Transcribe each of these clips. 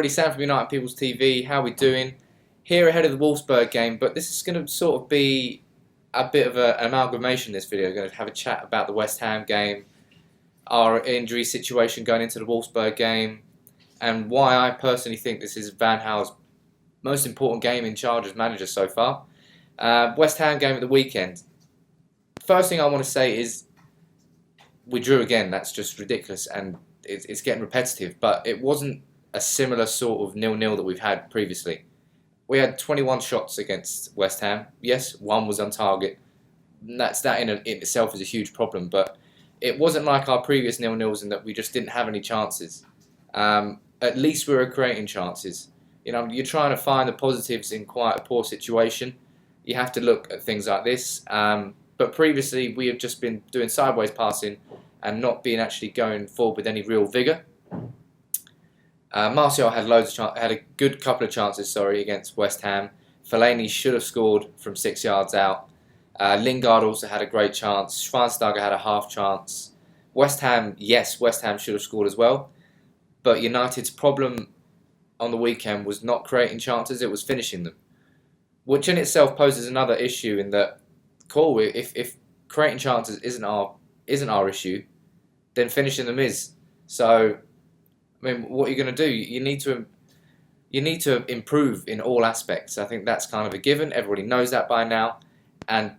everybody, Sam from United People's TV. How are we doing? Here ahead of the Wolfsburg game, but this is going to sort of be a bit of an amalgamation. This video, we're going to have a chat about the West Ham game, our injury situation going into the Wolfsburg game, and why I personally think this is Van Gaal's most important game in charge as manager so far. West Ham game at the weekend. First thing I want to say is we drew again. That's just ridiculous, and it's getting repetitive. But it wasn't a similar sort of 0-0 that we've had previously. We had 21 shots against West Ham. Yes, one was on target. That in itself is a huge problem. But it wasn't like our previous 0-0s in that we just didn't have any chances. At least we were creating chances. You know, you're trying to find the positives in quite a poor situation. You have to look at things like this. But previously, we have just been doing sideways passing and not being actually going forward with any real vigour. Martial had had a good couple of chances, against West Ham. Fellaini should have scored from 6 yards out. Lingard also had a great chance. Schweinsteiger had a half chance. West Ham should have scored as well. But United's problem on the weekend was not creating chances, it was finishing them. Which in itself poses another issue in that, if creating chances isn't our issue, then finishing them is. So, I mean, what are you going to do? You need to improve in all aspects. I think that's kind of a given. Everybody knows that by now, and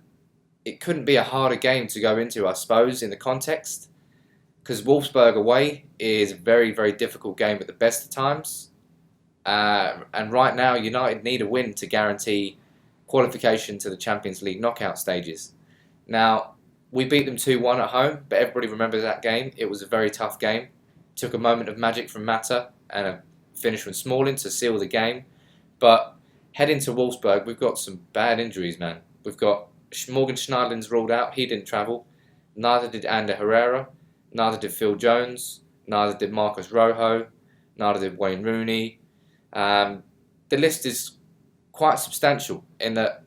it couldn't be a harder game to go into, I suppose, in the context, because Wolfsburg away is a very, very difficult game at the best of times, and right now United need a win to guarantee qualification to the Champions League knockout stages. Now, we beat them 2-1 at home, but everybody remembers that game. It was a very tough game. Took a moment of magic from Mata and a finish from Smalling to seal the game. But heading to Wolfsburg, we've got some bad injuries, man. We've got Morgan Schneiderlin's ruled out. He didn't travel. Neither did Ander Herrera. Neither did Phil Jones. Neither did Marcos Rojo. Neither did Wayne Rooney. The list is quite substantial in that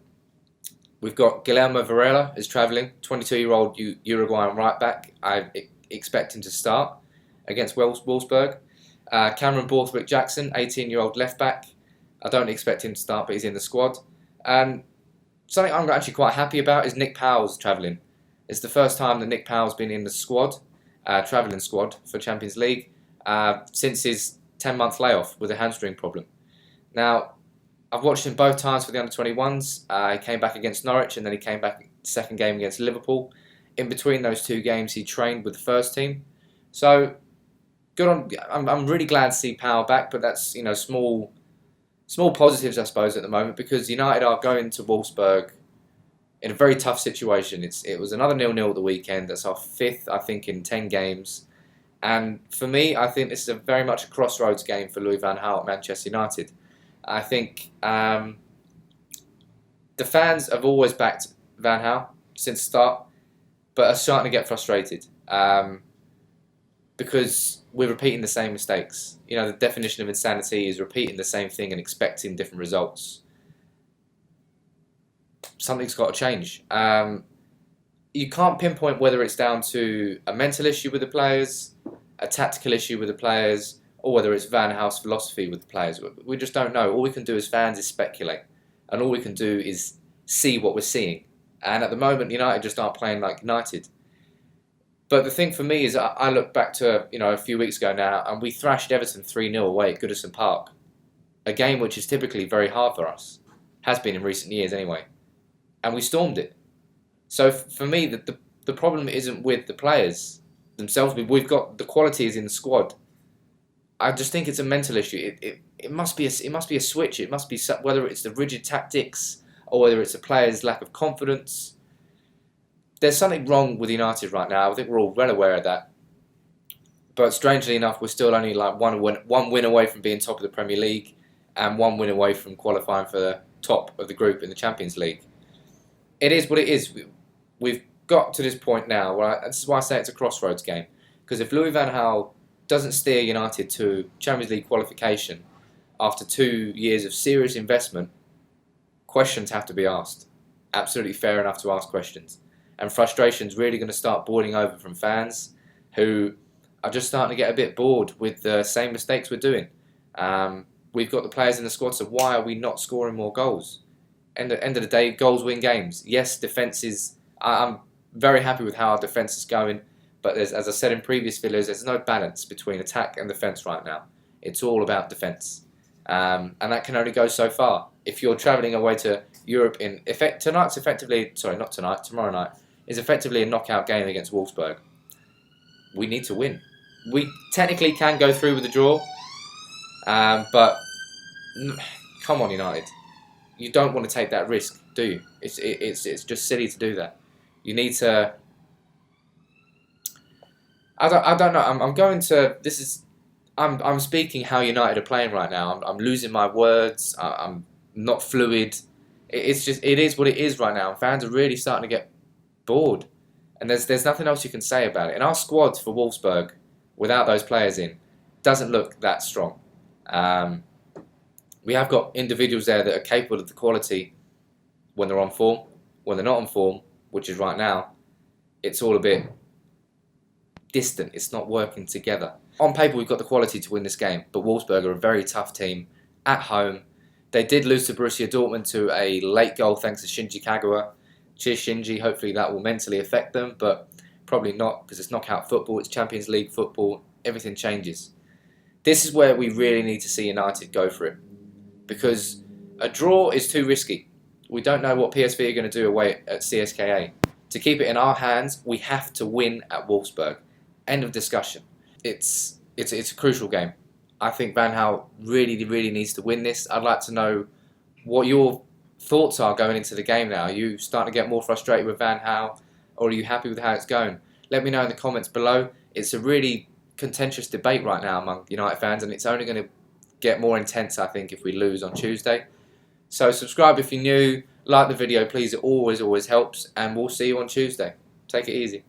we've got Guillermo Varela is travelling, 22-year-old Uruguayan right back. I expect him to start against Wolfsburg. Cameron Borthwick-Jackson, 18-year-old left back. I don't expect him to start, but he's in the squad. Something I'm actually quite happy about is Nick Powell's travelling. It's the first time that Nick Powell's been in the squad, travelling squad for Champions League, since his 10-month layoff with a hamstring problem. Now, I've watched him both times for the under-21s. He came back against Norwich and then he came back second game against Liverpool. In between those two games, he trained with the first team. So, good on. I'm really glad to see Powell back, but that's small positives, I suppose, at the moment, because United are going to Wolfsburg in a very tough situation. It was another 0-0 at the weekend. That's our fifth, I think, in 10 games. And for me, I think this is very much a crossroads game for Louis van Gaal at Manchester United. I think the fans have always backed Van Gaal since the start, but are starting to get frustrated because we're repeating the same mistakes. The definition of insanity is repeating the same thing and expecting different results. Something's got to change. You can't pinpoint whether it's down to a mental issue with the players, a tactical issue with the players, or whether it's Van Gaal's philosophy with the players. We just don't know. All we can do as fans is speculate. And all we can do is see what we're seeing. And at the moment, United just aren't playing like United. But the thing for me is I look back to a few weeks ago now, and we thrashed Everton 3-0 away at Goodison Park. A game which is typically very hard for us. Has been in recent years anyway. And we stormed it. So for me, the problem isn't with the players themselves. We've got the qualities in the squad. I just think it's a mental issue. It must be a switch. It must be whether it's the rigid tactics or whether it's the players' lack of confidence. There's something wrong with United right now. I think we're all well aware of that. But strangely enough, we're still only like one win away from being top of the Premier League and one win away from qualifying for the top of the group in the Champions League. It is what it is. We've got to this point now. This is why I say it's a crossroads game. Because if Louis van Gaal doesn't steer United to Champions League qualification after 2 years of serious investment, questions have to be asked. Absolutely fair enough to ask questions. And frustration's really going to start boiling over from fans who are just starting to get a bit bored with the same mistakes we're doing. We've got the players in the squad, so why are we not scoring more goals? End of the day, goals win games. Yes, defence is... I'm very happy with how our defence is going, but as I said in previous videos, there's no balance between attack and defence right now. It's all about defence. And that can only go so far. If you're travelling away to Europe tomorrow night is effectively a knockout game against Wolfsburg. We need to win. We technically can go through with a draw, but come on, United. You don't want to take that risk, do you? It's just silly to do that. You need to... I don't know. I'm going to... This is... I'm speaking how United are playing right now. I'm losing my words. I'm not fluid. It is what it is right now. Fans are really starting to get bored, and there's nothing else you can say about it. And our squad for Wolfsburg, without those players in, doesn't look that strong. We have got individuals there that are capable of the quality when they're on form. When they're not on form, which is right now, it's all a bit distant. It's not working together. On paper, we've got the quality to win this game, but Wolfsburg are a very tough team at home. They did lose to Borussia Dortmund to a late goal thanks to Shinji Kagawa. Cheers, Shinji. Hopefully that will mentally affect them, but probably not, because it's knockout football, it's Champions League football, everything changes. This is where we really need to see United go for it, because a draw is too risky. We don't know what PSV are going to do away at CSKA. To keep it in our hands, we have to win at Wolfsburg. End of discussion. It's a crucial game. I think Van Gaal really needs to win this. I'd like to know what your thoughts are going into the game now. Are you starting to get more frustrated with Van Gaal, or are you happy with how it's going? Let me know in the comments below. It's a really contentious debate right now among United fans, and it's only going to get more intense, I think, if we lose on Tuesday. So subscribe if you're new, like the video please, it always helps, and we'll see you on Tuesday. Take it easy.